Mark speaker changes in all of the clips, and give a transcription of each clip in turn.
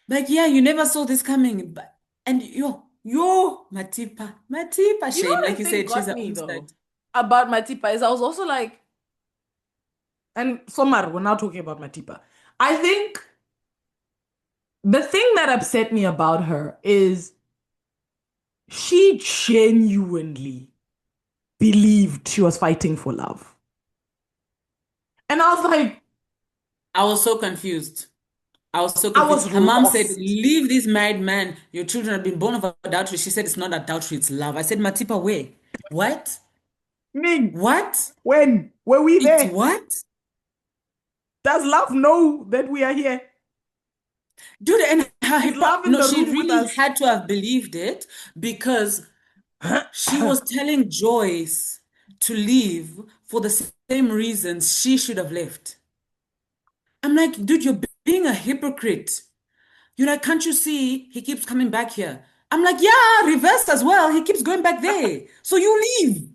Speaker 1: Like, yeah, you never saw this coming. And Matipa,
Speaker 2: You know
Speaker 1: shame.
Speaker 2: what
Speaker 1: Like
Speaker 2: I
Speaker 1: you
Speaker 2: think
Speaker 1: said, she's
Speaker 2: got
Speaker 1: her
Speaker 2: me
Speaker 1: own
Speaker 2: though
Speaker 1: stud.
Speaker 2: about Matipa is I was also like, and Somar, we're now talking about Matipa. I think the thing that upset me about her is she genuinely believed she was fighting for love. And I was like,
Speaker 1: I was so confused. I was so
Speaker 2: I
Speaker 1: confused.
Speaker 2: was
Speaker 1: Her mom said,
Speaker 2: lost.
Speaker 1: leave this married man. Your children have been born of adultery. She said, it's not adultery, it's love. I said, Matipa, where? What?
Speaker 2: Ming,
Speaker 1: What?
Speaker 2: when were we
Speaker 1: It's
Speaker 2: there?
Speaker 1: what?
Speaker 2: Does love know that we are here?
Speaker 1: Dude, and her
Speaker 2: Is
Speaker 1: hypo
Speaker 2: love in
Speaker 1: no,
Speaker 2: the
Speaker 1: she
Speaker 2: room with
Speaker 1: really
Speaker 2: us?
Speaker 1: had to have believed it because she was telling Joyce to leave for the same reasons she should have left. I'm like, dude, you're being a hypocrite. You're like, can't you see he keeps coming back here? I'm like, yeah, reverse as well. He keeps going back there. So you leave.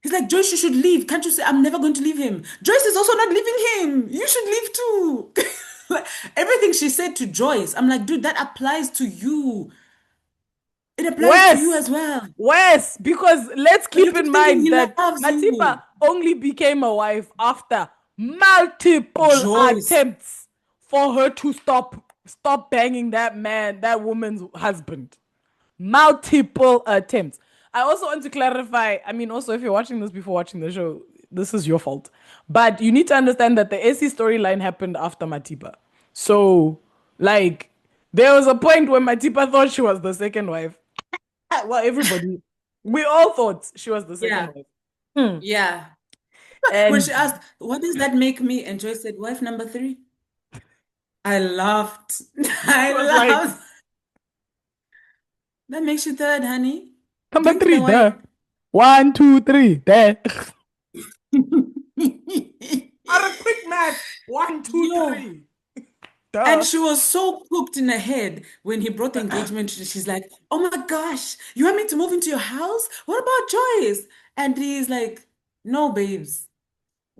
Speaker 1: He's like, Joyce, you should leave. Can't you say I'm never going to leave him? Joyce is also not leaving him. You should leave too. Like, everything she said to Joyce, I'm like, dude, that applies to you. It applies to you
Speaker 2: Worse,
Speaker 1: as well.
Speaker 2: worse, because let's
Speaker 1: But you
Speaker 2: keep
Speaker 1: keep
Speaker 2: in
Speaker 1: thinking
Speaker 2: mind
Speaker 1: he
Speaker 2: that
Speaker 1: loves
Speaker 2: Matipa
Speaker 1: you.
Speaker 2: only became a wife after multiple
Speaker 1: Joyce.
Speaker 2: attempts for her to stop banging that man, that woman's husband. Multiple attempts. I also want to clarify. I mean, also, if you're watching this before watching the show, this is your fault. But you need to understand that the AC storyline happened after Matipa. So, like, there was a point where Matipa thought she was the second wife. Well, everybody, we all thought she was the second
Speaker 1: Yeah.
Speaker 2: wife. Hmm.
Speaker 1: Yeah. When she
Speaker 2: And
Speaker 1: asked, what does that make me? And Joyce said, wife number three. I laughed.
Speaker 2: she
Speaker 1: I
Speaker 2: was like,
Speaker 1: laughed. That makes you third, honey.
Speaker 2: number
Speaker 1: Drink
Speaker 2: three,
Speaker 1: the
Speaker 2: there.
Speaker 1: wine.
Speaker 2: 1, 2, 3, there. Out of quick math. One, two,
Speaker 1: Yo.
Speaker 2: three.
Speaker 1: And
Speaker 2: Duh.
Speaker 1: she was so cooked in her head when he brought the engagement. She's like, oh my gosh, you want me to move into your house? What about Joyce? And he's like, no, babes.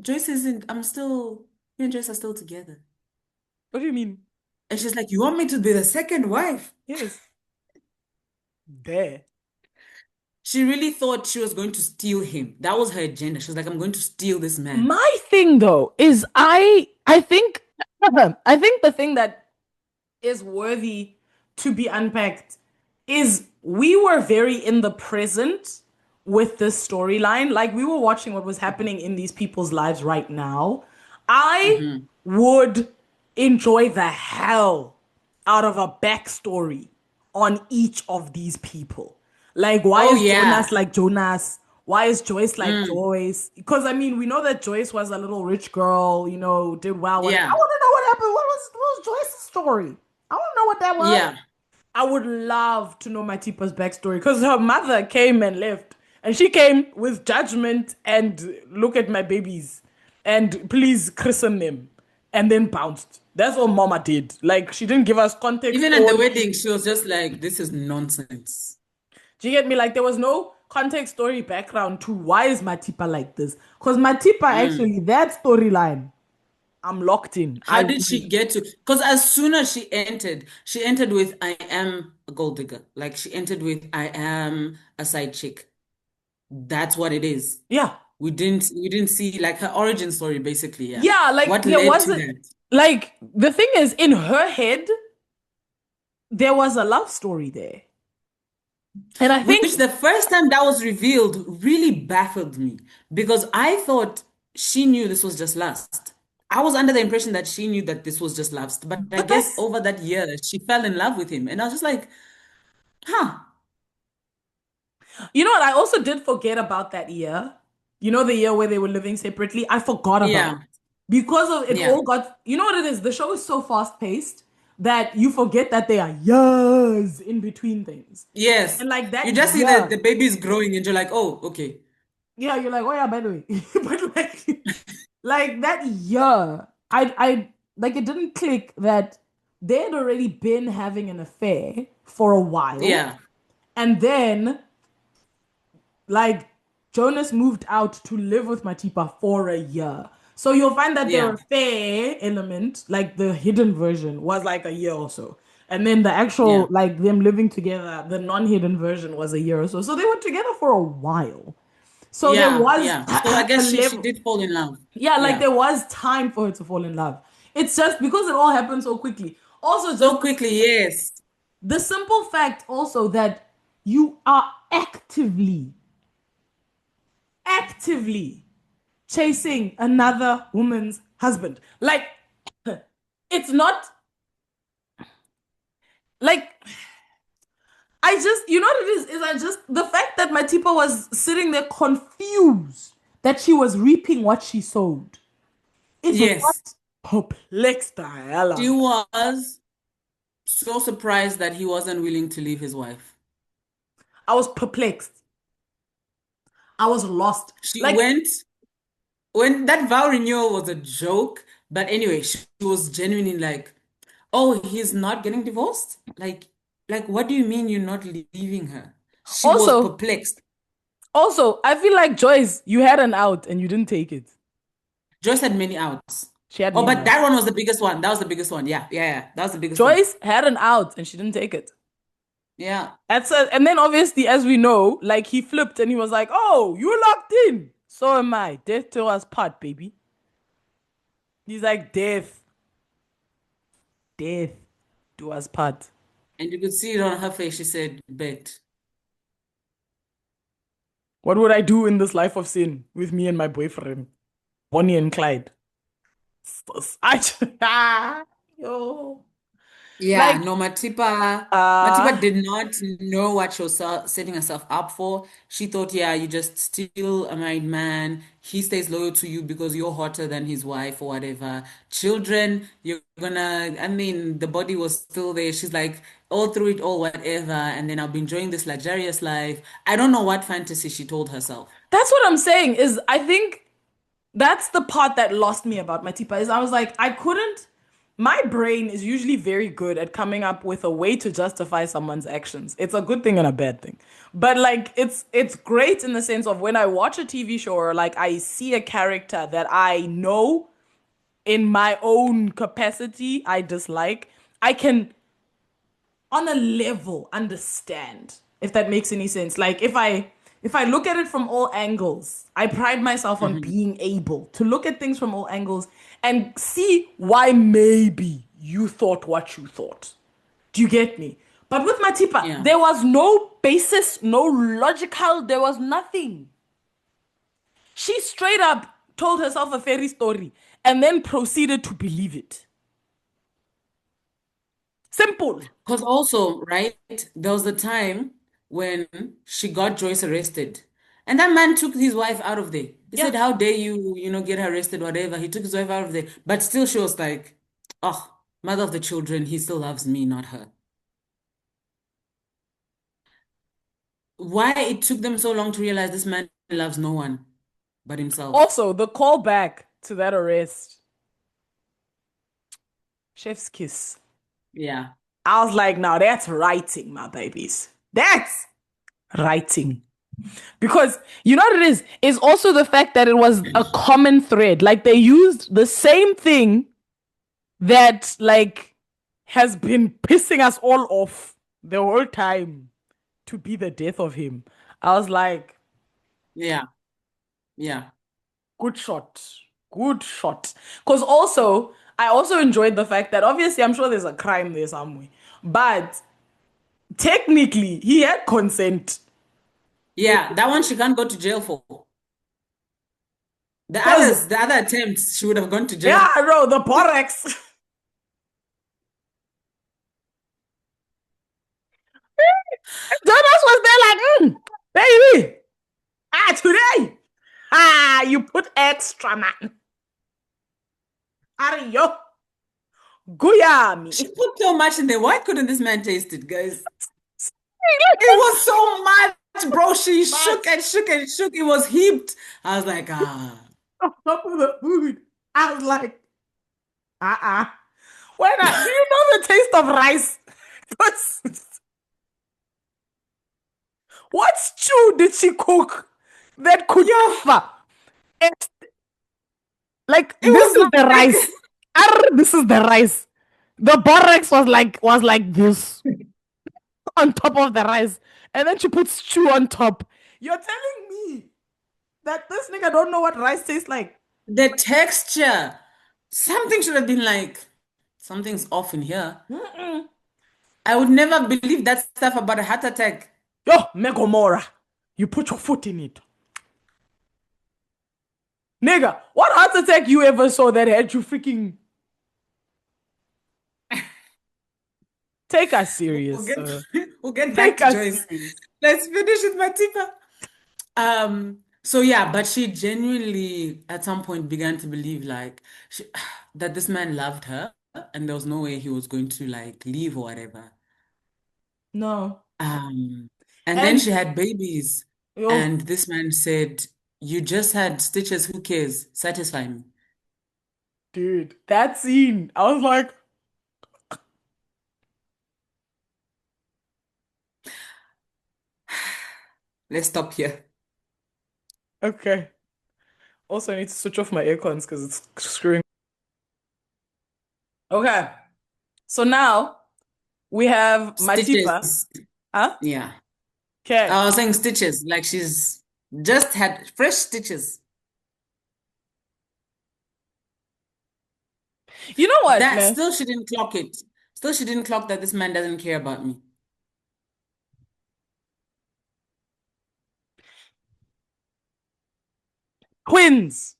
Speaker 1: Joyce isn't, you and Joyce are still together.
Speaker 2: What do you mean?
Speaker 1: And she's like, you want me to be the second wife?
Speaker 2: Yes. There.
Speaker 1: She really thought she was going to steal him. That was her agenda. She was like, I'm going to steal this man.
Speaker 2: My thing though is I think I think the thing that is worthy to be unpacked is we were very in the present with this storyline. Like we were watching what was happening in these people's lives right now. I
Speaker 1: Hmm.
Speaker 2: would enjoy the hell out of a backstory on each of these people. Like, why
Speaker 1: Oh,
Speaker 2: is Jonas
Speaker 1: yeah.
Speaker 2: like Jonas? Why is Joyce like
Speaker 1: Mm,
Speaker 2: Joyce? Because I mean, we know that Joyce was a little rich girl, did well. Whatever. I
Speaker 1: yeah.
Speaker 2: want to know what happened. What was Joyce's story? I want to know what that was.
Speaker 1: Yeah.
Speaker 2: I would love to know Matipa's backstory because her mother came and left, and she came with judgment and look at my babies, and please christen them, and then bounced. That's all Mama did. Like she didn't give us context
Speaker 1: Even at the
Speaker 2: story.
Speaker 1: wedding, she was just like, this is nonsense.
Speaker 2: Do you get me? Like there was no context story background to why is Matipa like this? Because Matipa
Speaker 1: Mm.
Speaker 2: actually that storyline, I'm locked in.
Speaker 1: How did she get to? Because as soon as she entered with, I am a gold digger. Like she entered with, I am a side chick. That's what it is.
Speaker 2: Yeah.
Speaker 1: We didn't see like her origin story, basically. Yeah.
Speaker 2: Yeah, like
Speaker 1: What
Speaker 2: there
Speaker 1: led to
Speaker 2: wasn't
Speaker 1: that?
Speaker 2: like the thing is in her head there was a love story there. And I
Speaker 1: Which
Speaker 2: think
Speaker 1: the first time that was revealed really baffled me because I thought she knew this was just lust. I was under the impression that she knew that this was just lust, but I
Speaker 2: but
Speaker 1: guess
Speaker 2: that's
Speaker 1: over that year she fell in love with him, and I was just like, huh,
Speaker 2: you know what I also did forget about that year. You know the year where they were living separately? I forgot about it.
Speaker 1: yeah,
Speaker 2: Because of it
Speaker 1: yeah,
Speaker 2: all got you know what it is? The show is so fast paced that you forget that there are years in between things.
Speaker 1: yes.
Speaker 2: And like
Speaker 1: You
Speaker 2: that
Speaker 1: just see that
Speaker 2: year,
Speaker 1: the baby is growing, and you're like, oh, okay,
Speaker 2: yeah, you're like, oh yeah, by the way. But like that year, I like it didn't click that they had already been having an affair for a while.
Speaker 1: yeah,
Speaker 2: And then like Jonas moved out to live with Matipa for a year. So you'll find that their
Speaker 1: yeah,
Speaker 2: affair element, like the hidden version, was like a year or so. And then the actual,
Speaker 1: Yeah.
Speaker 2: like them living together, the non-hidden version was a year or so. So they were together for a while. So there
Speaker 1: Yeah,
Speaker 2: was
Speaker 1: yeah. So I
Speaker 2: a
Speaker 1: guess she
Speaker 2: level.
Speaker 1: did fall in love.
Speaker 2: Yeah, like
Speaker 1: Yeah.
Speaker 2: there was time for her to fall in love. It's just because it all happened so quickly. Also,
Speaker 1: So
Speaker 2: just
Speaker 1: quickly, yes.
Speaker 2: the simple fact also that you are actively chasing another woman's husband. Like, it's not like I just, you know what it is I just, the fact that my Tipa was sitting there confused that she was reaping what she sowed is what
Speaker 1: Yes.
Speaker 2: perplexed the hell
Speaker 1: She
Speaker 2: out of me.
Speaker 1: was so surprised that he wasn't willing to leave his wife.
Speaker 2: I was perplexed. I was lost.
Speaker 1: She
Speaker 2: Like,
Speaker 1: went when that vow renewal was a joke, but anyway, she was genuinely like, "Oh, he's not getting divorced? Like what do you mean you're not leaving her?" She was
Speaker 2: also,
Speaker 1: perplexed.
Speaker 2: I feel like Joyce, you had an out and you didn't take it.
Speaker 1: Joyce had many outs.
Speaker 2: She had
Speaker 1: Oh,
Speaker 2: many
Speaker 1: but
Speaker 2: outs.
Speaker 1: that one was the biggest one. That was the biggest one. Yeah, yeah, yeah. That was the biggest one.
Speaker 2: Joyce had an out and she didn't take it.
Speaker 1: Yeah.
Speaker 2: And then obviously, as we know, like he flipped and he was like, "Oh, you locked in. So am I. Death to us part, baby." He's like, death do us part.
Speaker 1: And you could see it on her face. She said, bet.
Speaker 2: What would I do in this life of sin with me and my boyfriend, Bonnie and Clyde? Yo,
Speaker 1: Yeah,
Speaker 2: like,
Speaker 1: no, Matipa
Speaker 2: uh,
Speaker 1: did not know what she was setting herself up for. She thought, yeah, you just steal a married man. He stays loyal to you because you're hotter than his wife or whatever. Children, you're gonna, I mean, the body was still there. She's like, all through it all, whatever. And then I'll be enjoying this luxurious life. I don't know what fantasy she told herself.
Speaker 2: that's what I'm saying. Is I think that's the part that lost me about my tipa is I was like, I couldn't. My brain is usually very good at coming up with a way to justify someone's actions. It's a good thing and a bad thing. But like it's great in the sense of when I watch a TV show or like I see a character that I know in my own capacity I dislike, I can on a level understand if that makes any sense. Like if I look at it from all angles, I pride myself on
Speaker 1: Mhm.
Speaker 2: being able to look at things from all angles and see why maybe you thought what you thought. Do you get me? But with Matipa,
Speaker 1: Yeah.
Speaker 2: there was no basis, no logical, there was nothing. She straight up told herself a fairy story and then proceeded to believe it. Simple.
Speaker 1: Because also, right, there was the time when she got Joyce arrested. And that man took his wife out of there. He
Speaker 2: Yeah.
Speaker 1: said, how dare you, get her arrested, whatever. He took his wife out of there. But still, she was like, oh, mother of the children, he still loves me, not her. Why it took them so long to realize this man loves no one but himself.
Speaker 2: Also, the callback to that arrest, chef's kiss.
Speaker 1: Yeah.
Speaker 2: I was like, now that's writing, my babies. That's writing. Because you know what it is? It's also the fact that it was a common thread. Like they used the same thing that like has been pissing us all off the whole time to be the death of him. I was like,
Speaker 1: Yeah. Yeah.
Speaker 2: good shot. Good shot. Because also, I also enjoyed the fact that obviously I'm sure there's a crime there somewhere. But technically, he had consent.
Speaker 1: Yeah. That one she can't go to jail for.
Speaker 2: Because,
Speaker 1: The other attempts, she would have gone to
Speaker 2: yeah,
Speaker 1: jail.
Speaker 2: bro, the Porex. Jonas was there like, baby, today, you put extra, man. Ario,
Speaker 1: She
Speaker 2: Guyami.
Speaker 1: put so much in there. Why couldn't this man taste it, guys? It was so much, bro. She shook
Speaker 2: But
Speaker 1: and shook and shook. It was heaped. I was like, ah.
Speaker 2: on top of the food, I was like, uh-uh. Do you know the taste of rice? What stew did she cook that could
Speaker 1: Yeah,
Speaker 2: ever? Like,
Speaker 1: it
Speaker 2: this is
Speaker 1: was
Speaker 2: the
Speaker 1: like,
Speaker 2: rice. This is the rice. The borax was like this on top of the rice, and then she puts stew on top. You're telling me that this nigga don't know what rice tastes like?
Speaker 1: The texture. Something should have been like, something's off in here.
Speaker 2: Mm-mm.
Speaker 1: I would never believe that stuff about a heart attack.
Speaker 2: Yo, Megomora, you put your foot in it. Nigga, what heart attack you ever saw that had you freaking take us
Speaker 1: We'll
Speaker 2: serious?
Speaker 1: get we'll get back
Speaker 2: Take
Speaker 1: to
Speaker 2: us
Speaker 1: Joyce.
Speaker 2: serious.
Speaker 1: Let's finish with Matipa. So yeah, but she genuinely at some point began to believe like that this man loved her and there was no way he was going to like leave or whatever.
Speaker 2: No.
Speaker 1: Um, and then
Speaker 2: And
Speaker 1: she had babies,
Speaker 2: yo,
Speaker 1: and this man said, "You just had stitches, who cares? Satisfy me."
Speaker 2: dude, that scene, I was like,
Speaker 1: Let's stop here.
Speaker 2: okay. Also, I need to switch off my aircons because it's screwing. Okay. So now we have Matipa.
Speaker 1: Stitches.
Speaker 2: Huh?
Speaker 1: Yeah.
Speaker 2: Okay.
Speaker 1: I was saying stitches, like she's just had fresh stitches.
Speaker 2: You know what,
Speaker 1: That
Speaker 2: man?
Speaker 1: still she didn't clock it. Still she didn't clock that this man doesn't care about me.
Speaker 2: Twins.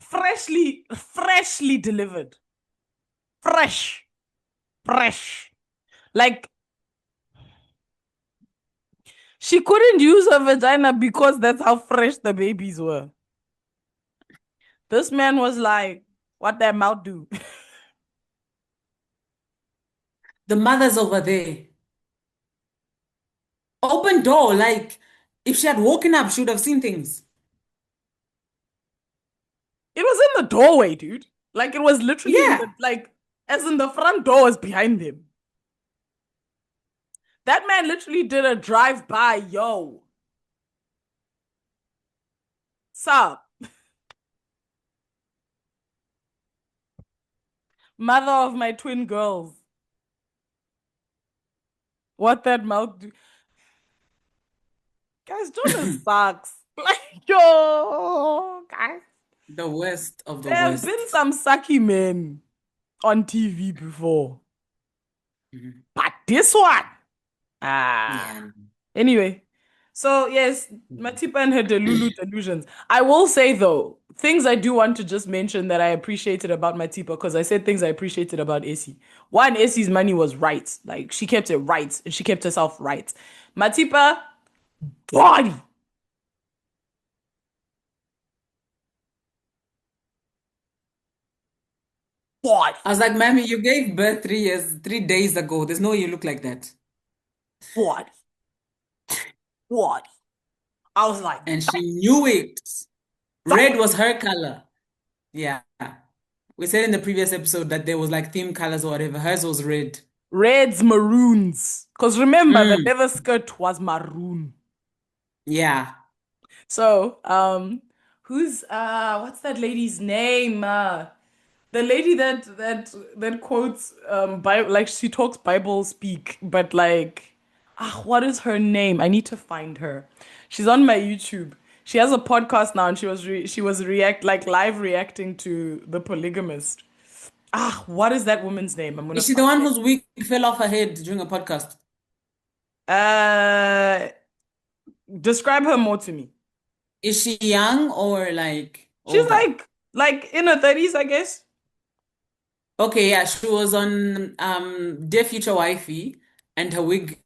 Speaker 2: Freshly delivered. Fresh. Fresh. Like, she couldn't use her vagina because that's how fresh the babies were. This man was like, what that mouth do?
Speaker 1: The mother's over there. Open door, like if she had woken up, she would have seen things.
Speaker 2: It was in the doorway, dude. Like, it was literally in
Speaker 1: Yeah.
Speaker 2: the, like, as in the front door was behind them. That man literally did a drive-by, yo. Sup? Mother of my twin girls. What that mouth do? Guys, Jonas sucks. Like, yo, guys.
Speaker 1: The worst of the
Speaker 2: There have been
Speaker 1: worst.
Speaker 2: some sucky men on TV before.
Speaker 1: Mhm.
Speaker 2: But this one, ah.
Speaker 1: Yeah.
Speaker 2: Anyway, so yes, Matipa and her Delulu delusions. I will say though, things I do want to just mention that I appreciated about Matipa, because I said things I appreciated about Essie. One, Essie's money was right. Like she kept it right and she kept herself right. Matipa, body. Body.
Speaker 1: I was like, Mammy, you gave birth 3 years, 3 days ago. There's no way you look like that.
Speaker 2: Body. Body. I was like,
Speaker 1: And she knew it.
Speaker 2: damn.
Speaker 1: Red was her color. Yeah. We said in the previous episode that there was like theme colors or whatever. Hers was red.
Speaker 2: Reds, maroons. Because remember, the
Speaker 1: Mm,
Speaker 2: leather skirt was maroon.
Speaker 1: yeah.
Speaker 2: So, who's what's that lady's name? The lady that quotes Bible, like she talks Bible speak, but like what is her name? I need to find her. She's on my YouTube. She has a podcast now and she was react like live reacting to The Polygamist. What is that woman's name? I'm gonna
Speaker 1: Is she the
Speaker 2: find
Speaker 1: one
Speaker 2: it.
Speaker 1: whose wig fell off her head during a podcast?
Speaker 2: Uh Describe her more to me.
Speaker 1: Is she young or like
Speaker 2: She's
Speaker 1: older?
Speaker 2: like in her 30s, I guess.
Speaker 1: Okay, yeah, she was on Dear Future Wifey and her wig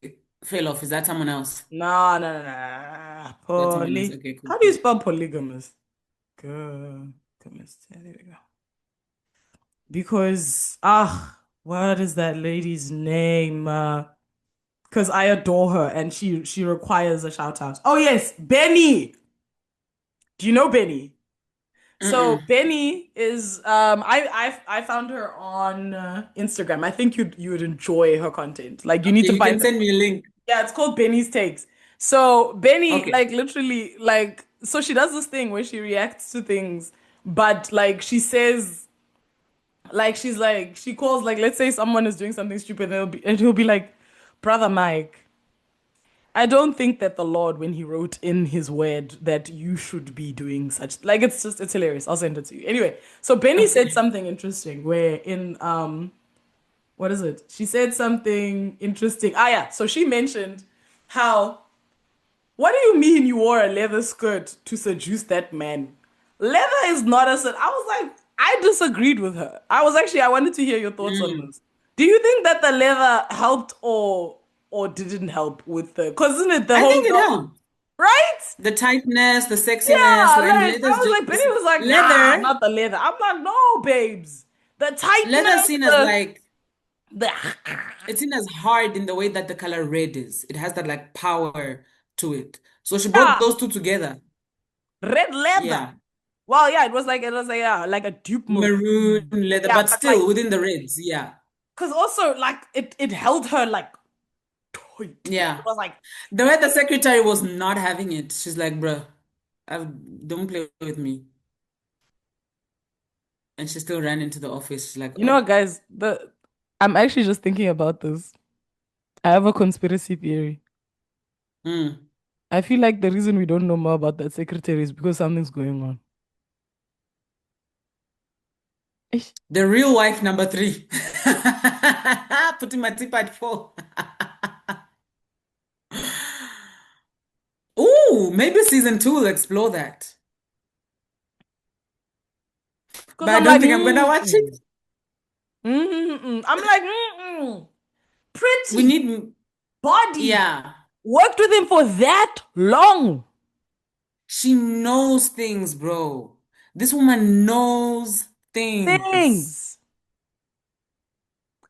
Speaker 1: fell off. Is that someone else?
Speaker 2: No, no, no, no.
Speaker 1: That's someone else. Okay, cool,
Speaker 2: How do you
Speaker 1: cool.
Speaker 2: spell polygamous? Polygamist. Yeah, there we go. Because what is that lady's name? Because I adore her and she requires a shout out. Oh yes, Benny. Do you know Benny? So
Speaker 1: Mm-mm.
Speaker 2: Benny is I found her on Instagram. I think you would enjoy her content. Like you need
Speaker 1: Okay,
Speaker 2: to
Speaker 1: you can
Speaker 2: find.
Speaker 1: send me a link.
Speaker 2: Yeah, it's called Benny's Takes. So Benny,
Speaker 1: Okay.
Speaker 2: like literally, like so she does this thing where she reacts to things, but like she says Like she's like she calls like let's say someone is doing something stupid and he'll be like, Brother Mike, I don't think that the Lord, when he wrote in his word that you should be doing such like it's hilarious. I'll send it to you. Anyway, so Benny said
Speaker 1: Okay.
Speaker 2: something interesting where in what is it? She said something interesting. Ah yeah, so she mentioned how what do you mean you wore a leather skirt to seduce that man? Leather is not a I was like, I disagreed with her. I wanted to hear your thoughts on
Speaker 1: Mm.
Speaker 2: this. Do you think that the leather helped or didn't help with the cause isn't it the
Speaker 1: I
Speaker 2: whole
Speaker 1: think it
Speaker 2: girl,
Speaker 1: helped.
Speaker 2: right?
Speaker 1: The tightness, the sexiness,
Speaker 2: Yeah,
Speaker 1: like
Speaker 2: like I
Speaker 1: leather's
Speaker 2: was like, Benny
Speaker 1: just
Speaker 2: was like, nah,
Speaker 1: leather.
Speaker 2: not the leather. I'm like, no, babes. The
Speaker 1: Leather's
Speaker 2: tightness,
Speaker 1: seen as like
Speaker 2: the
Speaker 1: it's seen as hard in the way that the color red is. It has that like power to it. So she brought
Speaker 2: yeah,
Speaker 1: those two together.
Speaker 2: red leather.
Speaker 1: Yeah.
Speaker 2: Well, yeah, it was like yeah, like a dupe
Speaker 1: Maroon
Speaker 2: maroon.
Speaker 1: leather,
Speaker 2: Yeah,
Speaker 1: but
Speaker 2: but like
Speaker 1: still within the reds. Yeah.
Speaker 2: because also like it held her like tight. Like it
Speaker 1: Yeah.
Speaker 2: was like
Speaker 1: The way the secretary was not having it, she's like, bruh, don't play with me. And she still ran into the office. She's like,
Speaker 2: you know
Speaker 1: oh,
Speaker 2: what, guys, the I'm actually just thinking about this. I have a conspiracy theory.
Speaker 1: mm.
Speaker 2: I feel like the reason we don't know more about that secretary is because something's going on. Ish.
Speaker 1: The real wife number three. Putting my tip at four. Ooh, maybe season two will explore that.
Speaker 2: Because
Speaker 1: But I
Speaker 2: I'm
Speaker 1: don't
Speaker 2: like,
Speaker 1: think I'm gonna watch it.
Speaker 2: I'm like,
Speaker 1: We
Speaker 2: pretty
Speaker 1: need,
Speaker 2: body
Speaker 1: yeah.
Speaker 2: worked with him for that long.
Speaker 1: She knows things, bro. This woman knows things.
Speaker 2: Things.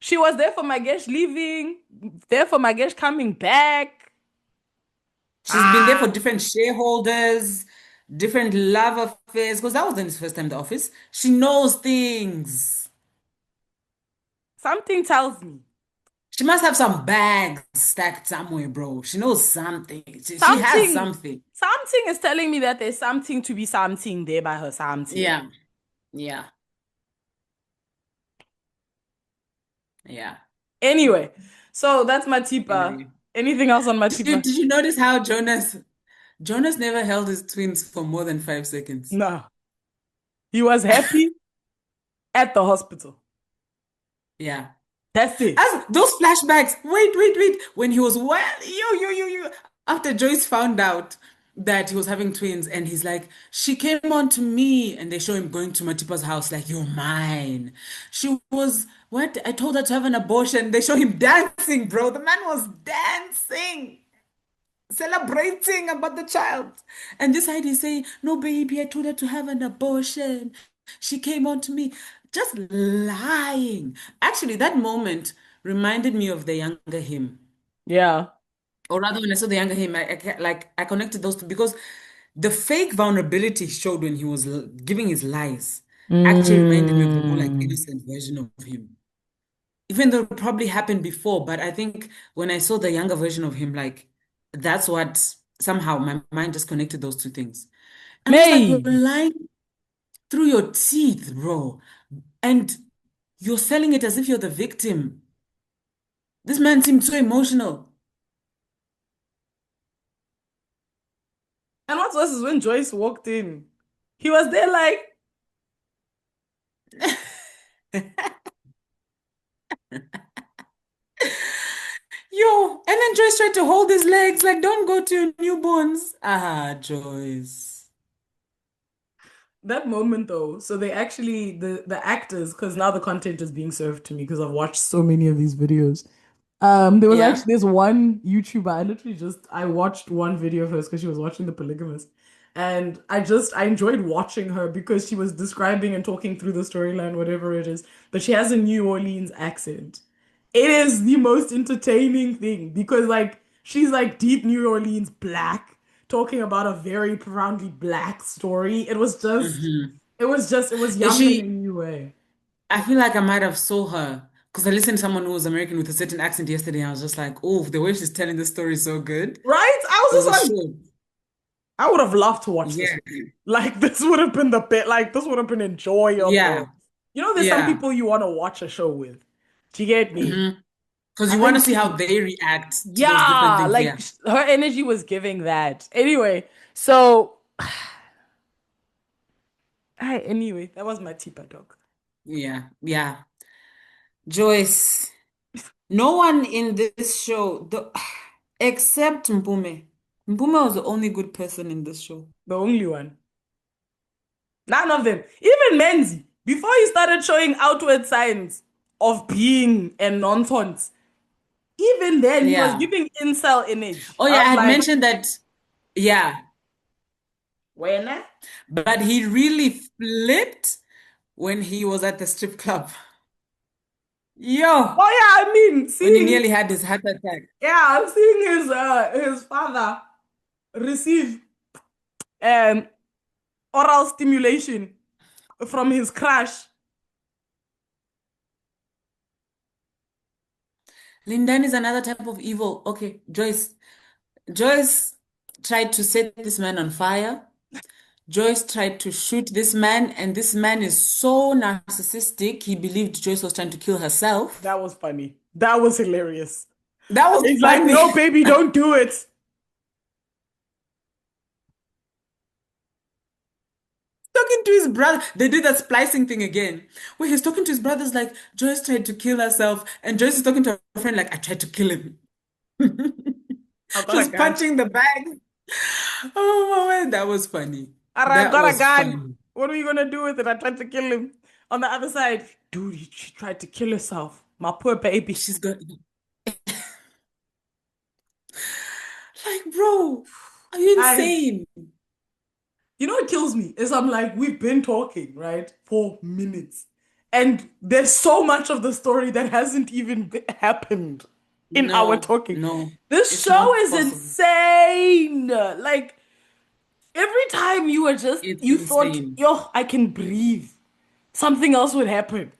Speaker 2: She was there for my guest leaving, there for my guest coming back.
Speaker 1: She's been there for
Speaker 2: Ah,
Speaker 1: different shareholders, different love affairs, because that wasn't his first time in the office. She knows things.
Speaker 2: something tells me.
Speaker 1: She must have some bags stacked somewhere, bro. She knows something. She has
Speaker 2: Something,
Speaker 1: something.
Speaker 2: something is telling me that there's something to be something there by her something.
Speaker 1: Yeah, yeah, yeah.
Speaker 2: Anyway, so that's my tipa.
Speaker 1: Anyway,
Speaker 2: Anything else on my
Speaker 1: did you,
Speaker 2: tipa?
Speaker 1: did you notice how Jonas never held his twins for more than 5 seconds?
Speaker 2: No. He was happy at the hospital.
Speaker 1: Yeah.
Speaker 2: That's it.
Speaker 1: As those flashbacks, wait. When he was well, yo. After Joyce found out that he was having twins, and he's like, she came on to me, and they show him going to Matipa's house, like, you're mine. She was, what? I told her to have an abortion. They show him dancing, bro. The man was dancing, celebrating about the child. And this side, he say, no, baby, I told her to have an abortion. She came on to me, just lying. Actually, that moment reminded me of the younger him.
Speaker 2: Yeah.
Speaker 1: Or rather, when I saw the younger him, I connected those two because the fake vulnerability he showed when he was giving his lies actually reminded me of the more like
Speaker 2: Mm.
Speaker 1: innocent version of him. Even though it probably happened before, but I think when I saw the younger version of him, like that's what somehow my mind just connected those two things. I'm just like, you're
Speaker 2: Maybe.
Speaker 1: lying through your teeth, bro. And you're selling it as if you're the victim. This man seemed so emotional.
Speaker 2: And what's worse is when Joyce walked in, he was there like,
Speaker 1: Yo, and then Joyce tried to hold his legs, like, don't go to your newborns. Ah, Joyce.
Speaker 2: that moment though. So they actually the actors, because now the content is being served to me because I've watched so many of these videos. There was
Speaker 1: Yeah.
Speaker 2: actually this one YouTuber. I watched one video of hers because she was watching The Polygamist, and I enjoyed watching her because she was describing and talking through the storyline, whatever it is. But she has a New Orleans accent. It is the most entertaining thing because like she's like deep New Orleans black, talking about a very profoundly black story.
Speaker 1: Hmm.
Speaker 2: It was
Speaker 1: Is
Speaker 2: young in a
Speaker 1: she,
Speaker 2: new way.
Speaker 1: I feel like I might have saw her because I listened to someone who was American with a certain accent yesterday. And I was just like, oh, the way she's telling the story is so good.
Speaker 2: Right? I
Speaker 1: It was
Speaker 2: was
Speaker 1: a
Speaker 2: just like,
Speaker 1: show.
Speaker 2: I would have loved to watch this
Speaker 1: Yeah.
Speaker 2: movie. Like this would have been the bit. Like this would have been
Speaker 1: Yeah.
Speaker 2: enjoyable. You know, there's some
Speaker 1: Yeah.
Speaker 2: people you want to watch a show with. Do you get me?
Speaker 1: Because
Speaker 2: I
Speaker 1: you want to
Speaker 2: think
Speaker 1: see how they react to those different
Speaker 2: yeah,
Speaker 1: things.
Speaker 2: like
Speaker 1: Yeah.
Speaker 2: her energy was giving that. Anyway, so anyway, that was my Tipa dog.
Speaker 1: Yeah. Yeah. Joyce. No one in this show, except Mpume. Mpume was the only good person in this show.
Speaker 2: The only one. None of them. Even Menzi, before he started showing outward signs of being a nonsense, even then he was
Speaker 1: Yeah.
Speaker 2: giving incel image.
Speaker 1: Oh,
Speaker 2: I
Speaker 1: yeah. I
Speaker 2: was
Speaker 1: had
Speaker 2: like,
Speaker 1: mentioned that. Yeah.
Speaker 2: when?
Speaker 1: But he really flipped when he was at the strip club. Yo,
Speaker 2: Oh yeah, I mean,
Speaker 1: when he
Speaker 2: seeing
Speaker 1: nearly had his heart attack.
Speaker 2: yeah, I'm seeing his father receive um oral stimulation from his crush.
Speaker 1: Lindan is another type of evil. Okay, Joyce. Joyce tried to set this man on fire. Joyce tried to shoot this man, and this man is so narcissistic. He believed Joyce was trying to kill herself.
Speaker 2: That was funny. That was hilarious.
Speaker 1: That was
Speaker 2: He's like,
Speaker 1: funny.
Speaker 2: no, baby, don't do it.
Speaker 1: Talking to his brother. They did that splicing thing again, where he's talking to his brothers like Joyce tried to kill herself, and Joyce is talking to her friend like I tried to kill him.
Speaker 2: I've
Speaker 1: She
Speaker 2: got a
Speaker 1: was
Speaker 2: gun.
Speaker 1: punching the bag. Oh man, that was funny.
Speaker 2: I've
Speaker 1: That
Speaker 2: got a
Speaker 1: was
Speaker 2: gun.
Speaker 1: funny.
Speaker 2: What are you gonna do with it? I tried to kill him. On the other side, dude, she tried to kill herself. My poor baby.
Speaker 1: She's got like, bro, are you
Speaker 2: Guys,
Speaker 1: insane?
Speaker 2: you know what kills me is I'm like, we've been talking, right, for minutes. And there's so much of the story that hasn't even happened in our
Speaker 1: No,
Speaker 2: talking.
Speaker 1: no,
Speaker 2: This
Speaker 1: it's
Speaker 2: show
Speaker 1: not
Speaker 2: is
Speaker 1: possible.
Speaker 2: insane. Like, every time you were just,
Speaker 1: It's
Speaker 2: you thought,
Speaker 1: insane.
Speaker 2: yo, I can breathe. Something else would happen.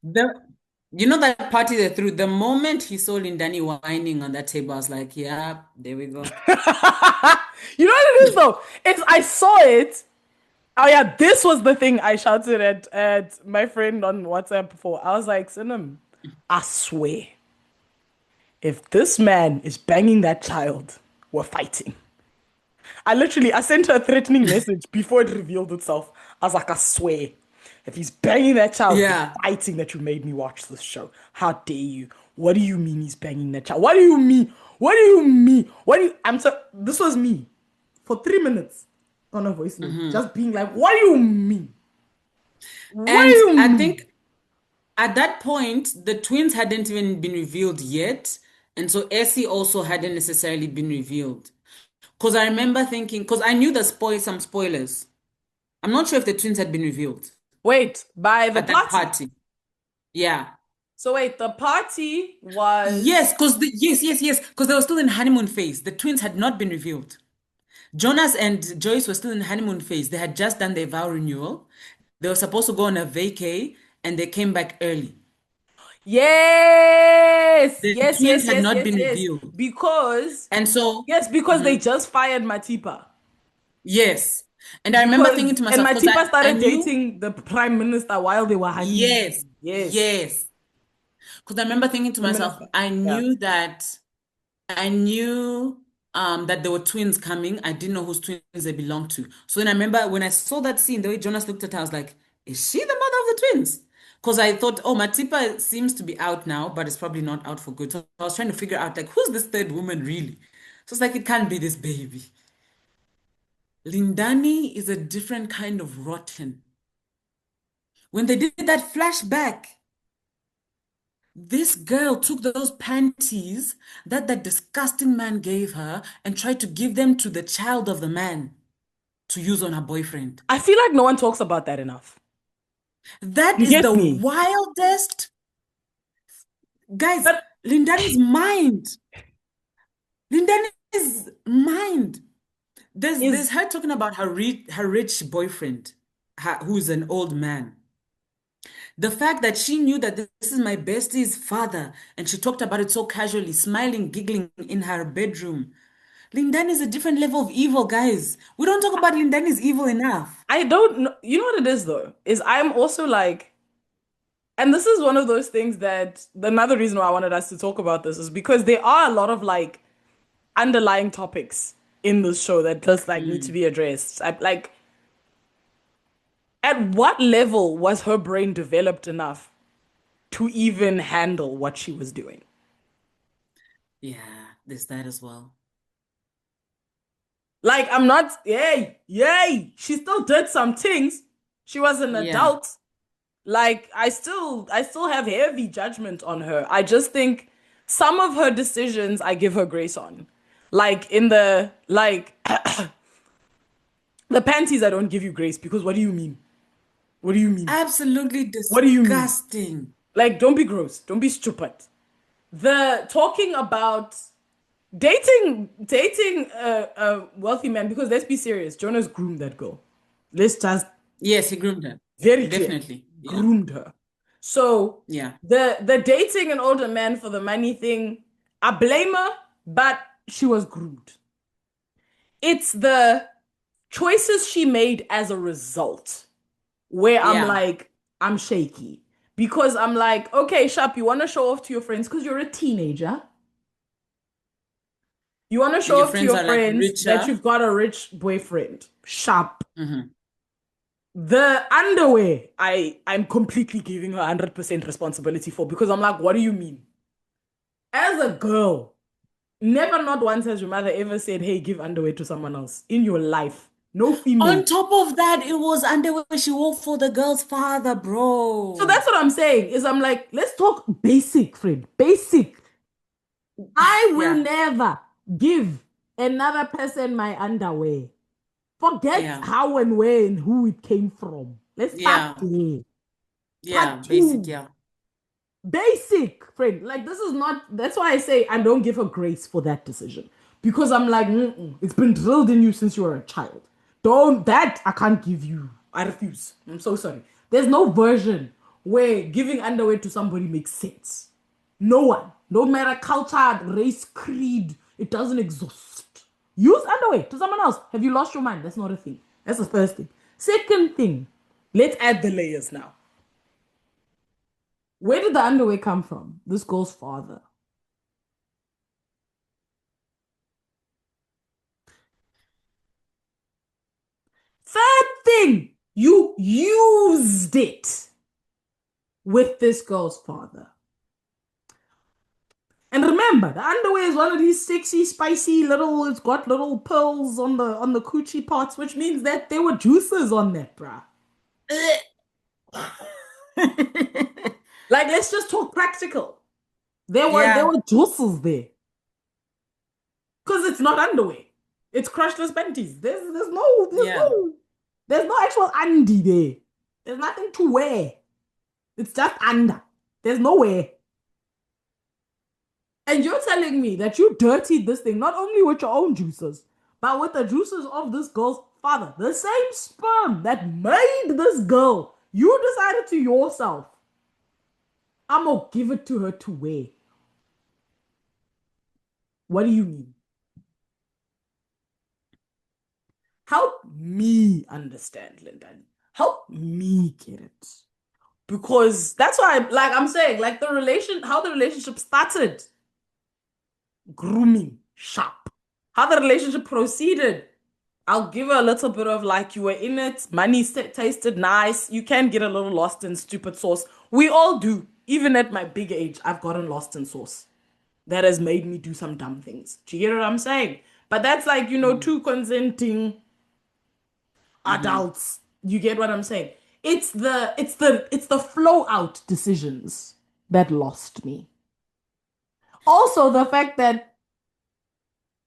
Speaker 1: The you know that party they threw, the moment he saw Lindani whining on that table, I was like, yeah, there we go.
Speaker 2: You know what it is though? It's I saw it. Oh yeah, this was the thing I shouted at my friend on WhatsApp before. I was like, Sinem, I swear, if this man is banging that child, we're fighting. I sent her a threatening message before it revealed itself. I was like, I swear, if he's banging that child, we're
Speaker 1: Yeah.
Speaker 2: fighting that you made me watch this show. How dare you? What do you mean he's banging that child? What do you mean? What do you mean? What do you I'm so this was me for 3 minutes on a voice note,
Speaker 1: Hmm.
Speaker 2: just being like, what do you mean? What do
Speaker 1: And
Speaker 2: you
Speaker 1: I
Speaker 2: mean?
Speaker 1: think at that point, the twins hadn't even been revealed yet. And so Essie also hadn't necessarily been revealed. Because I remember thinking, because I knew some spoilers. I'm not sure if the twins had been revealed
Speaker 2: Wait, by the
Speaker 1: at that
Speaker 2: party.
Speaker 1: party. Yeah.
Speaker 2: So wait, the party was
Speaker 1: Yes, yes, because they were still in honeymoon phase. The twins had not been revealed. Jonas and Joyce were still in honeymoon phase. They had just done their vow renewal. They were supposed to go on a vacay and they came back early.
Speaker 2: yes,
Speaker 1: The
Speaker 2: yes,
Speaker 1: twins
Speaker 2: yes,
Speaker 1: had
Speaker 2: yes,
Speaker 1: not
Speaker 2: yes,
Speaker 1: been
Speaker 2: yes.
Speaker 1: revealed.
Speaker 2: Because
Speaker 1: And so,
Speaker 2: yes, because they
Speaker 1: mhm,
Speaker 2: just fired Matipa.
Speaker 1: yes. And I remember thinking
Speaker 2: Because
Speaker 1: to
Speaker 2: and
Speaker 1: myself, because
Speaker 2: Matipa
Speaker 1: I
Speaker 2: started
Speaker 1: knew,
Speaker 2: dating the prime minister while they were
Speaker 1: yes,
Speaker 2: honeymoon. Yes,
Speaker 1: yes. Because I remember thinking to
Speaker 2: the
Speaker 1: myself,
Speaker 2: minister.
Speaker 1: I
Speaker 2: Yeah.
Speaker 1: knew that I knew that there were twins coming. I didn't know whose twins they belonged to. So then I remember when I saw that scene, the way Jonas looked at her, I was like, is she the mother of the twins? Because I thought, oh, Matipa seems to be out now, but it's probably not out for good. So I was trying to figure out, like, who's this third woman really? So it's like, it can't be this baby. Lindani is a different kind of rotten. When they did that flashback, this girl took those panties that that disgusting man gave her and tried to give them to the child of the man to use on her boyfriend.
Speaker 2: I feel like no one talks about that enough.
Speaker 1: That
Speaker 2: You
Speaker 1: is
Speaker 2: get
Speaker 1: the
Speaker 2: me?
Speaker 1: wildest. Guys,
Speaker 2: But
Speaker 1: Lindani's mind. Lindani's mind. There's
Speaker 2: is
Speaker 1: her talking about her rich boyfriend, who's an old man. The fact that she knew that this is my bestie's father, and she talked about it so casually, smiling, giggling in her bedroom. Lindani is a different level of evil, guys. We don't talk about Lindani's evil enough.
Speaker 2: I don't know. You know what it is though? Is I'm also like, and this is one of those things that another reason why I wanted us to talk about this is because there are a lot of like underlying topics in this show that just like need to
Speaker 1: Mm.
Speaker 2: be addressed. Like, at what level was her brain developed enough to even handle what she was doing?
Speaker 1: Yeah, there's that as well.
Speaker 2: Like, I'm not, yay, yay. She still did some things. She was an
Speaker 1: Yeah,
Speaker 2: adult. Like, I still have heavy judgment on her. I just think some of her decisions I give her grace on. Like in the panties I don't give you grace because what do you mean? What do you mean?
Speaker 1: absolutely
Speaker 2: What do you mean?
Speaker 1: disgusting.
Speaker 2: Like, don't be gross. Don't be stupid. The talking about dating a wealthy man, because let's be serious, Jonas groomed that girl. Let's just
Speaker 1: Yes, he groomed her.
Speaker 2: very clear,
Speaker 1: Definitely. Yeah,
Speaker 2: groomed her. So
Speaker 1: yeah,
Speaker 2: the dating an older man for the money thing, I blame her, but she was groomed. It's the choices she made as a result where I'm
Speaker 1: yeah.
Speaker 2: like, I'm shaky. Because I'm like, okay, Sharp, you want to show off to your friends because you're a teenager. You want to
Speaker 1: And
Speaker 2: show
Speaker 1: your
Speaker 2: off to
Speaker 1: friends
Speaker 2: your
Speaker 1: are like
Speaker 2: friends that
Speaker 1: richer.
Speaker 2: you've got a rich boyfriend. Sharp.
Speaker 1: Hmm.
Speaker 2: The underwear, I'm completely giving her 100% responsibility for because I'm like, what do you mean? As a girl, never not once has your mother ever said, hey, give underwear to someone else in your life. No female.
Speaker 1: On top of that, it was underwear she wore for the girl's father,
Speaker 2: So
Speaker 1: bro.
Speaker 2: that's what I'm saying. Is I'm like, let's talk basic, friend. Basic. I will
Speaker 1: Yeah,
Speaker 2: never give another person my underwear. Forget
Speaker 1: yeah,
Speaker 2: how and where and who it came from. Let's start
Speaker 1: yeah,
Speaker 2: there.
Speaker 1: yeah.
Speaker 2: Part
Speaker 1: Basic,
Speaker 2: two.
Speaker 1: yeah.
Speaker 2: Basic, friend. Like, this is not, that's why I say I don't give her grace for that decision. Because I'm like, mm-mm, it's been drilled in you since you were a child. Don't, that I can't give you. I refuse. I'm so sorry. There's no version where giving underwear to somebody makes sense. No one, no matter culture, race, creed, it doesn't exist. Use underwear to someone else. Have you lost your mind? That's not a thing. That's the first thing. Second thing, let's add the layers now. Where did the underwear come from? This girl's father. Third thing, you used it with this girl's father. And remember, the underwear is one of these sexy, spicy little. It's got little pearls on the coochie parts, which means that there were juices on that, bruh. Like, let's just talk practical. There
Speaker 1: Yeah,
Speaker 2: were juices there because it's not underwear. It's crushless panties.
Speaker 1: yeah.
Speaker 2: There's no actual undy there. There's nothing to wear. It's just under. There's no wear. And you're telling me that you dirtied this thing not only with your own juices, but with the juices of this girl's father. The same sperm that made this girl. You decided to yourself, I'm gonna give it to her to wear. What do you mean? Help me understand, Lyndon. Help me get it. Because that's why I'm saying, like how the relationship started, grooming, sharp. How the relationship proceeded, I'll give her a little bit of like you were in it, money tasted nice. You can get a little lost in stupid sauce. We all do. Even at my big age, I've gotten lost in sauce. That has made me do some dumb things. Do you get what I'm saying? But that's like,
Speaker 1: Mm-hmm.
Speaker 2: two consenting
Speaker 1: Mm-hmm.
Speaker 2: adults. You get what I'm saying? It's the flow out decisions that lost me. Also, the fact that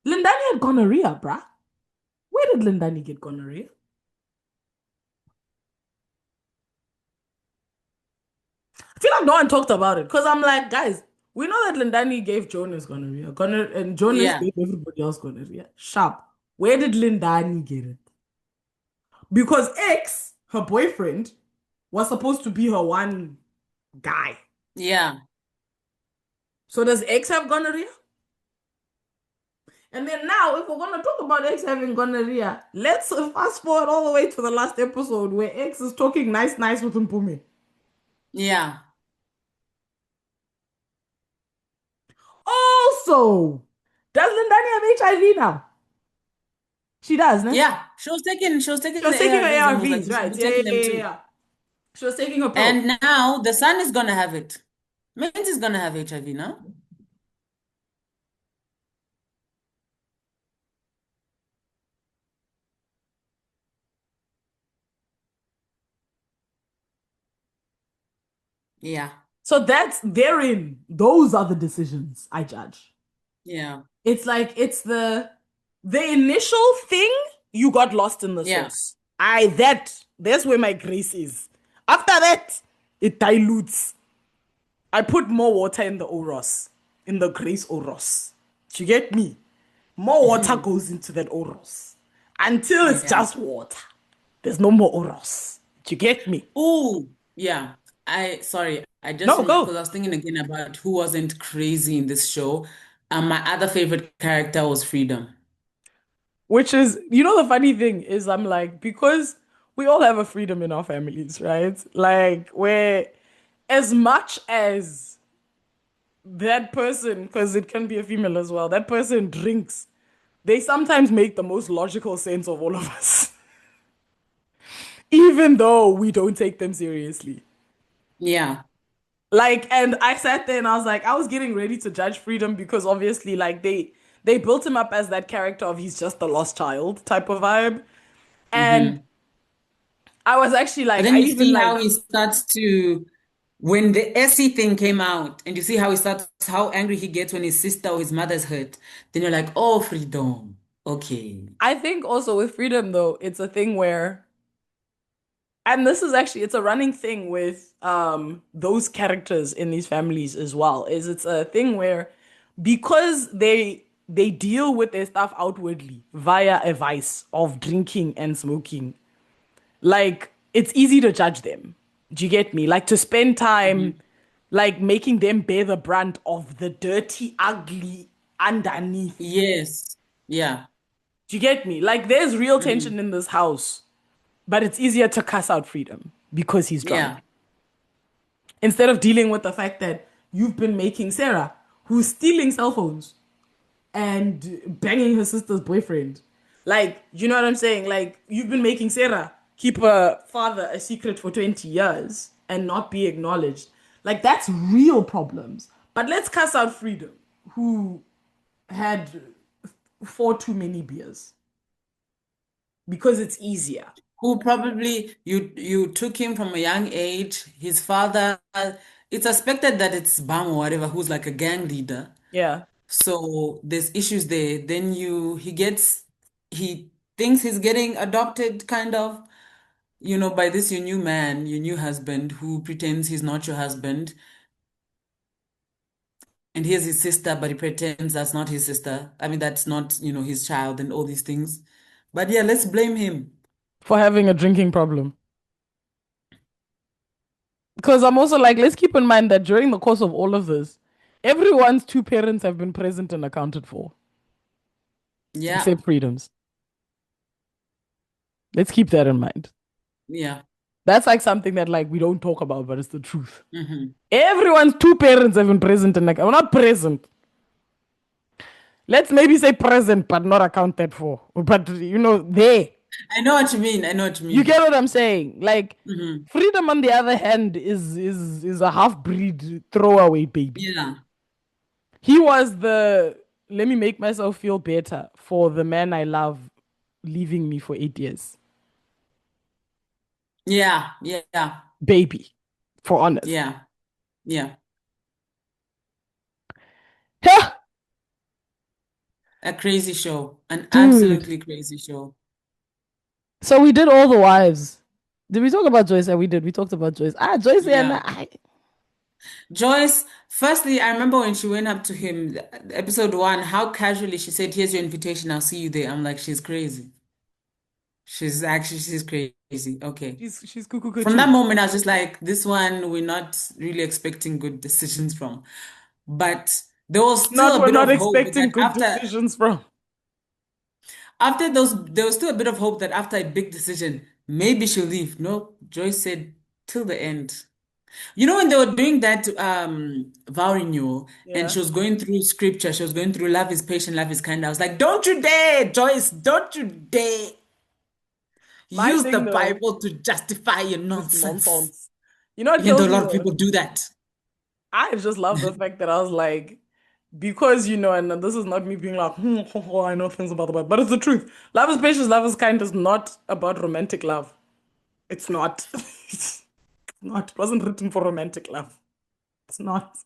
Speaker 2: Lindani had gonorrhea, bruh. Where did Lindani get gonorrhea? I feel like no one talked about it because I'm like, guys, we know that Lindani gave Jonas gonorrhea, and Jonas
Speaker 1: Yeah,
Speaker 2: gave everybody else gonorrhea. Sharp. Where did Lindani get it? Because X, her boyfriend, was supposed to be her one guy.
Speaker 1: yeah.
Speaker 2: So does X have gonorrhea? And then now, if we're gonna talk about X having gonorrhea, let's fast forward all the way to the last episode where X is talking nice with Mpumi.
Speaker 1: Yeah.
Speaker 2: Also, does Lindani have HIV now? She does, no?
Speaker 1: Yeah. She was taking
Speaker 2: She was
Speaker 1: the
Speaker 2: taking her
Speaker 1: ARVs and was like,
Speaker 2: ARVs,
Speaker 1: you should
Speaker 2: right?
Speaker 1: be
Speaker 2: Yeah,
Speaker 1: taking
Speaker 2: yeah,
Speaker 1: them
Speaker 2: yeah,
Speaker 1: too.
Speaker 2: yeah. She was taking her pill,
Speaker 1: And now the son is gonna have it. Means he's gonna have HIV now. Yeah.
Speaker 2: so that's therein. Those are the decisions I judge.
Speaker 1: Yeah.
Speaker 2: It's like it's the initial thing you got lost in the
Speaker 1: Yeah.
Speaker 2: sauce. I that's where my grace is. After that, it dilutes. I put more water in the Oros, in the grace Oros. Do you get me? More water goes into that Oros until it's
Speaker 1: Yeah.
Speaker 2: just water. There's no more Oros. Do you get me?
Speaker 1: Oh, yeah. Sorry, I just
Speaker 2: No,
Speaker 1: remember because
Speaker 2: go.
Speaker 1: I was thinking again about who wasn't crazy in this show. My other favorite character was Freedom.
Speaker 2: Which is, the funny thing is, I'm like, because we all have a freedom in our families, right? Like, where as much as that person, because it can be a female as well, that person drinks, they sometimes make the most logical sense of all of us, even though we don't take them seriously.
Speaker 1: Yeah.
Speaker 2: Like, and I sat there and I was like, I was getting ready to judge Freedom because obviously, like, they built him up as that character of he's just the lost child type of vibe. And
Speaker 1: hmm
Speaker 2: I was actually
Speaker 1: But
Speaker 2: like,
Speaker 1: then
Speaker 2: I
Speaker 1: you
Speaker 2: even
Speaker 1: see how
Speaker 2: like,
Speaker 1: he starts to, when the Essie thing came out, and you see how he starts, how angry he gets when his sister or his mother's hurt. Then you're like, oh, Freedom. Okay.
Speaker 2: I think also with Freedom though, it's a thing where, and this is actually, it's a running thing with those characters in these families as well, is it's a thing where because they deal with their stuff outwardly via a vice of drinking and smoking, like it's easy to judge them. Do you get me? Like to spend time
Speaker 1: hmm
Speaker 2: like making them bear the brunt of the dirty, ugly underneath.
Speaker 1: Yes. Yeah.
Speaker 2: Do you get me? Like there's real
Speaker 1: hmm
Speaker 2: tension in this house, but it's easier to cuss out Freedom because he's
Speaker 1: Yeah.
Speaker 2: drunk instead of dealing with the fact that you've been making Sarah, who's stealing cell phones and banging her sister's boyfriend. Like, you know what I'm saying? Like, you've been making Sarah keep her father a secret for 20 years and not be acknowledged. Like, that's real problems. But let's cuss out Freedom, who had four too many beers because it's easier.
Speaker 1: Who probably you took him from a young age. His father, it's suspected that it's Bam or whatever, who's like a gang leader.
Speaker 2: Yeah.
Speaker 1: So there's issues there. Then he thinks he's getting adopted, kind of, by this your new man, your new husband who pretends he's not your husband. And here's his sister, but he pretends that's not his sister. I mean, that's not, his child and all these things. But yeah, let's blame him.
Speaker 2: For having a drinking problem. Because I'm also like, let's keep in mind that during the course of all of this, everyone's two parents have been present and accounted for,
Speaker 1: Yeah,
Speaker 2: except Freedom's. Let's keep that in mind.
Speaker 1: yeah.
Speaker 2: That's like something that like we don't talk about, but it's the truth.
Speaker 1: hmm
Speaker 2: Everyone's two parents have been present and like, well, not present. Let's maybe say present, but not accounted for. But there.
Speaker 1: I know what you mean. I know what you
Speaker 2: You
Speaker 1: mean.
Speaker 2: get what I'm saying? Like
Speaker 1: hmm
Speaker 2: Freedom, on the other hand, is a half breed throwaway baby.
Speaker 1: Yeah.
Speaker 2: He was the let me make myself feel better for the man I love leaving me for 8 years.
Speaker 1: Yeah. Yeah.
Speaker 2: Baby, for honest.
Speaker 1: Yeah. Yeah.
Speaker 2: Yeah,
Speaker 1: A crazy show. An
Speaker 2: dude.
Speaker 1: absolutely crazy show.
Speaker 2: So we did all the wives. Did we talk about Joyce? Yeah, we did. We talked about Joyce. Joyce and
Speaker 1: Yeah. Joyce, firstly, I remember when she went up to him, episode one, how casually she said, here's your invitation, I'll see you there. I'm like, she's crazy. She's crazy. Okay.
Speaker 2: she's cuckoo
Speaker 1: From that
Speaker 2: cuckoo.
Speaker 1: moment, I was just like, this one, we're not really expecting good decisions from. But there was
Speaker 2: Not
Speaker 1: still a
Speaker 2: we're
Speaker 1: bit
Speaker 2: not
Speaker 1: of hope
Speaker 2: expecting
Speaker 1: that
Speaker 2: good
Speaker 1: after,
Speaker 2: decisions from.
Speaker 1: After those, there was still a bit of hope that after a big decision, maybe she'll leave. No, Joyce said till the end. You know, when they were doing that vow renewal and
Speaker 2: Yeah.
Speaker 1: she was going through scripture, she was going through love is patient, love is kind. I was like, don't you dare, Joyce, don't you dare
Speaker 2: My
Speaker 1: use the
Speaker 2: thing though,
Speaker 1: Bible to justify your
Speaker 2: this
Speaker 1: nonsense.
Speaker 2: nonsense. You know what
Speaker 1: Even though
Speaker 2: kills
Speaker 1: a
Speaker 2: me
Speaker 1: lot of
Speaker 2: though?
Speaker 1: people do that.
Speaker 2: I just love the fact that I was like, because and this is not me being like, I know things about the Bible, but it's the truth. Love is patient, love is kind is not about romantic love. It's not. It's not. It wasn't written for romantic love. It's not.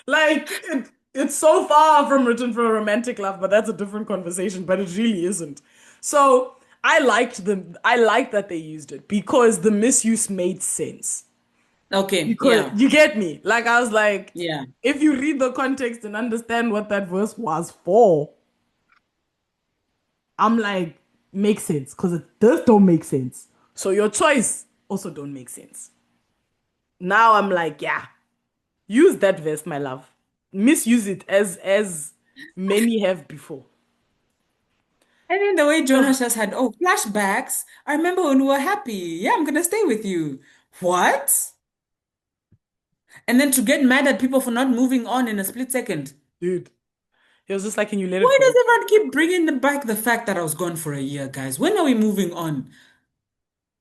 Speaker 2: Like it's so far from written for a romantic love, but that's a different conversation. But it really isn't. So I liked that they used it because the misuse made sense.
Speaker 1: Okay,
Speaker 2: Because
Speaker 1: yeah,
Speaker 2: you get me. Like I was like,
Speaker 1: yeah.
Speaker 2: if you read the context and understand what that verse was for, I'm like, makes sense. Because it does don't make sense. So your choice also don't make sense. Now I'm like, yeah, use that verse, my love. Misuse it as many have before.
Speaker 1: And then the way Jonas
Speaker 2: Ugh,
Speaker 1: just had, oh, flashbacks. I remember when we were happy. Yeah, I'm gonna stay with you. What? And then to get mad at people for not moving on in a split second.
Speaker 2: dude. He was just like, can you let it
Speaker 1: Why
Speaker 2: go?
Speaker 1: does everyone keep bringing back the fact that I was gone for a year, guys? When are we moving on?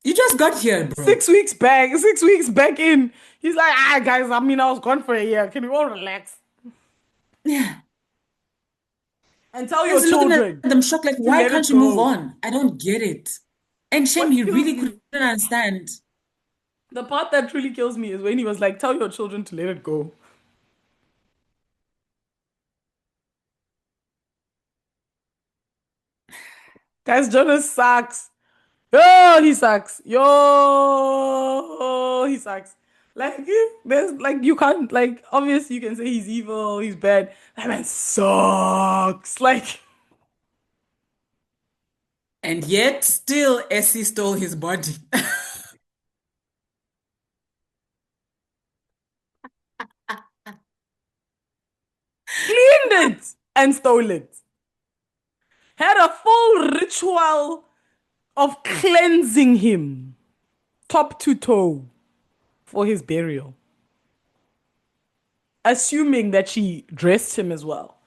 Speaker 1: You just got here, bro.
Speaker 2: 6 weeks back, 6 weeks back in. He's like, guys, I mean, I was gone for a year. Can you all relax?
Speaker 1: Yeah.
Speaker 2: And tell
Speaker 1: I
Speaker 2: your
Speaker 1: was looking at
Speaker 2: children
Speaker 1: them shocked, like,
Speaker 2: to
Speaker 1: why
Speaker 2: let
Speaker 1: can't
Speaker 2: it
Speaker 1: you move
Speaker 2: go.
Speaker 1: on? I don't get it. And shame
Speaker 2: What
Speaker 1: he
Speaker 2: kills
Speaker 1: really
Speaker 2: me,
Speaker 1: couldn't understand.
Speaker 2: the part that truly kills me is when he was like, tell your children to let it go. Guys, Jonas sucks. Yo, he sucks. Yo, he sucks. Like, there's like, you can't, like, obviously, you can say he's evil, he's bad. That man sucks. Like,
Speaker 1: And yet, still, Essie stole his body.
Speaker 2: cleaned it and stole it. Had a full ritual of cleansing him, top to toe, for his burial. Assuming that she dressed him as well,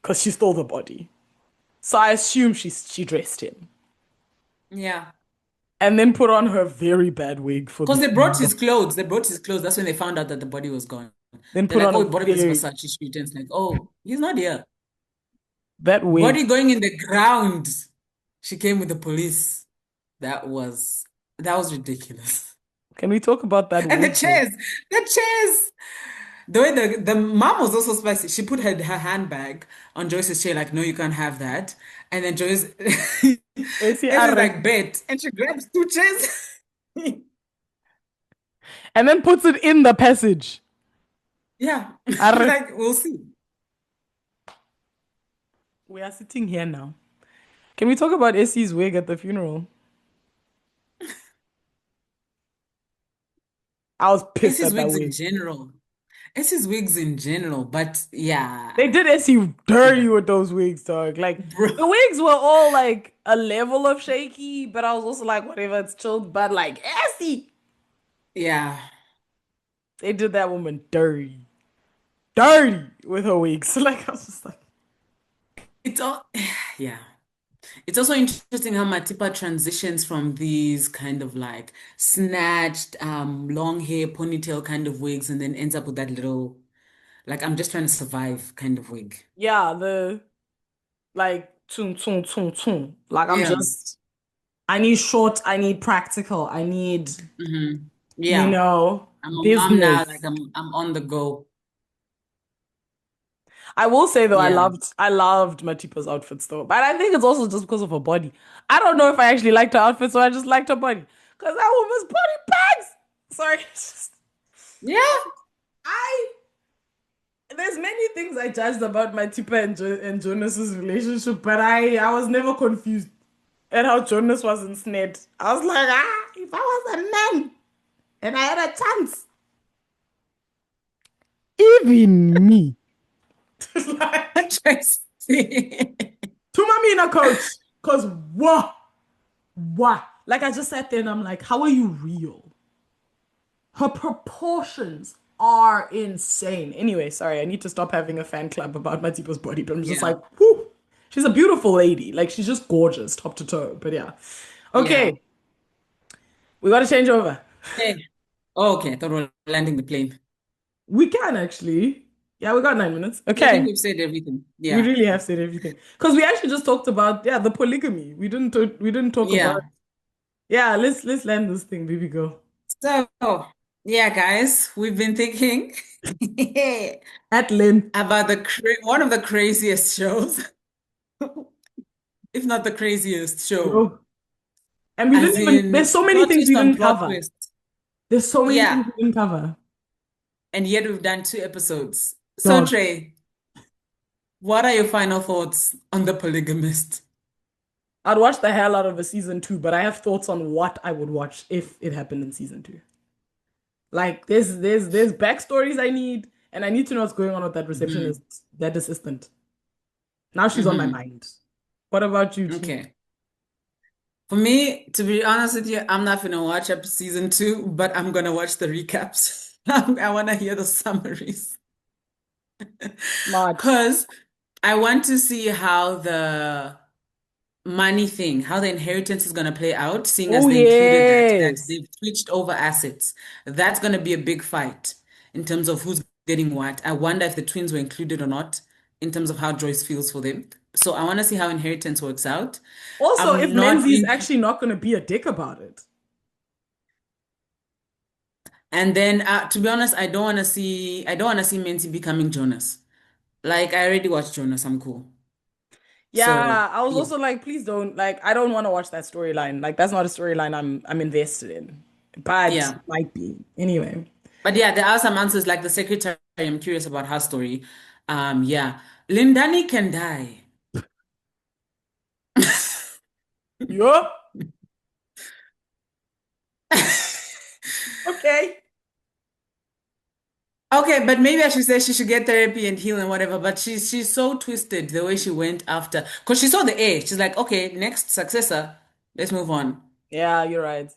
Speaker 2: because she stole the body. So I assume she dressed him.
Speaker 1: Yeah.
Speaker 2: And then put on her very bad wig for the
Speaker 1: Because they brought
Speaker 2: funeral.
Speaker 1: his clothes. They brought his clothes. That's when they found out that the body was gone.
Speaker 2: Then
Speaker 1: They're
Speaker 2: put
Speaker 1: like,
Speaker 2: on
Speaker 1: oh,
Speaker 2: a
Speaker 1: we bought him this
Speaker 2: very
Speaker 1: Versace suit. And it's like, oh, he's not here.
Speaker 2: that wig.
Speaker 1: Body going in the ground. She came with the police. That was that was ridiculous.
Speaker 2: Can we talk about that
Speaker 1: And the
Speaker 2: wig though?
Speaker 1: chairs, the chairs. The way the mom was also spicy. She put her handbag on Joyce's chair, like, no, you can't have that. And then Joyce
Speaker 2: AC
Speaker 1: is
Speaker 2: Arre.
Speaker 1: like, bet. And she grabs two chairs.
Speaker 2: And then puts it in the passage.
Speaker 1: Yeah.
Speaker 2: Arre.
Speaker 1: Like, we'll see.
Speaker 2: We are sitting here now. Can we talk about Essie's wig at the funeral? I was pissed
Speaker 1: Esse's
Speaker 2: at that
Speaker 1: wigs in
Speaker 2: wig.
Speaker 1: general. Esse's wigs in general, but yeah.
Speaker 2: They did Essie dirty
Speaker 1: Yeah.
Speaker 2: with those wigs, dog. Like
Speaker 1: Bro.
Speaker 2: the wigs were all like a level of shaky, but I was also like, whatever, it's chilled. But like Essie,
Speaker 1: Yeah.
Speaker 2: they did that woman dirty, dirty with her wigs. Like I was just like,
Speaker 1: It's all yeah. It's also interesting how Matipa transitions from these kind of like snatched long hair ponytail kind of wigs and then ends up with that little like I'm just trying to survive kind of wig.
Speaker 2: yeah, the like tung tung tung tung. Like I'm
Speaker 1: Yeah.
Speaker 2: just, I need short, I need practical, I need,
Speaker 1: Yeah. I'm a mom now, like
Speaker 2: business.
Speaker 1: I'm on the go.
Speaker 2: I will say though,
Speaker 1: Yeah.
Speaker 2: I loved Matipa's outfits though, but I think it's also just because of her body. I don't know if I actually liked her outfits or I just liked her body, because that woman's body bags. Sorry, it's just
Speaker 1: Yeah.
Speaker 2: I. There's many things I judged about Matipa and Jonas's relationship, but I was never confused at how Jonas was ensnared. I was like, if I was a man and I had a chance, even me. Like,
Speaker 1: Tracy.
Speaker 2: to mommy a coach. Because what? What? Like I just sat there and I'm like, how are you real? Her proportions are insane. Anyway, sorry, I need to stop having a fan club about Matipo's body, but I'm just
Speaker 1: Yeah.
Speaker 2: like, whoo, she's a beautiful lady. Like she's just gorgeous, top to toe. But yeah.
Speaker 1: Yeah.
Speaker 2: Okay, we gotta change over.
Speaker 1: Hey. Oh, okay. I thought we were landing the plane.
Speaker 2: We can actually. Yeah, we got 9 minutes.
Speaker 1: I think
Speaker 2: Okay.
Speaker 1: we've said everything.
Speaker 2: We
Speaker 1: Yeah.
Speaker 2: really have said everything. Because we actually just talked about, yeah, the polygamy. We didn't talk about,
Speaker 1: Yeah.
Speaker 2: yeah, let's land this thing, baby girl.
Speaker 1: So, yeah, guys, we've been thinking
Speaker 2: At Lynn.
Speaker 1: about one of the craziest shows, if not the craziest show.
Speaker 2: Bro. And we
Speaker 1: As
Speaker 2: didn't even, there's
Speaker 1: in
Speaker 2: so many
Speaker 1: plot
Speaker 2: things we
Speaker 1: twist on
Speaker 2: didn't
Speaker 1: plot
Speaker 2: cover.
Speaker 1: twist.
Speaker 2: There's so many things
Speaker 1: Yeah.
Speaker 2: we didn't cover.
Speaker 1: And yet we've done 2 episodes. So,
Speaker 2: Dog.
Speaker 1: Trey, what are your final thoughts on The Polygamist?
Speaker 2: I'd watch the hell out of a season two, but I have thoughts on what I would watch if it happened in season two. Like there's backstories I need, and I need to know what's going on with that
Speaker 1: Hmm.
Speaker 2: receptionist, that assistant. Now she's on my
Speaker 1: Hmm.
Speaker 2: mind. What about you, T?
Speaker 1: Okay. For me, to be honest with you, I'm not gonna watch up season 2, but I'm gonna watch the recaps. I want to hear the summaries
Speaker 2: Smart.
Speaker 1: because I want to see how the money thing, how the inheritance is going to play out, seeing as
Speaker 2: Oh
Speaker 1: they included that
Speaker 2: yes.
Speaker 1: they've switched over assets. That's going to be a big fight in terms of who's getting what. I wonder if the twins were included or not in terms of how Joyce feels for them. So I want to see how inheritance works out.
Speaker 2: Also, if
Speaker 1: I'm not
Speaker 2: Menzies
Speaker 1: in,
Speaker 2: actually not gonna be a dick about it.
Speaker 1: and then to be honest, I don't want to see Menzi becoming Jonas. Like I already watched Jonas, I'm cool. So
Speaker 2: Yeah, I was
Speaker 1: yeah,
Speaker 2: also like, please don't like I don't want to watch that storyline. Like that's not a storyline I'm invested in. But
Speaker 1: yeah.
Speaker 2: might be. Anyway.
Speaker 1: But yeah, there are some answers like the secretary. I'm curious about her story. Yeah. Lindani can die.
Speaker 2: Yo, okay.
Speaker 1: Okay, but maybe I should say she should get therapy and heal and whatever. But she's so twisted the way she went after because she saw the A. She's like, okay, next successor, let's move on.
Speaker 2: Yeah, you're right.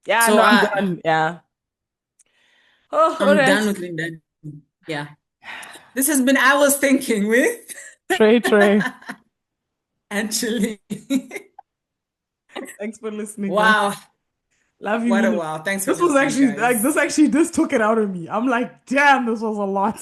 Speaker 2: Yeah,
Speaker 1: So
Speaker 2: no, I'm done. Yeah. Oh, all
Speaker 1: I'm
Speaker 2: right.
Speaker 1: done with Lindani. Yeah. This has been I Was Thinking with
Speaker 2: Trey, Trey.
Speaker 1: actually.
Speaker 2: Thanks for listening, guys.
Speaker 1: Wow.
Speaker 2: Love you,
Speaker 1: What a
Speaker 2: Mina.
Speaker 1: wow. Thanks for
Speaker 2: This was
Speaker 1: listening,
Speaker 2: actually like
Speaker 1: guys.
Speaker 2: this took it out of me. I'm like, damn, this was a lot.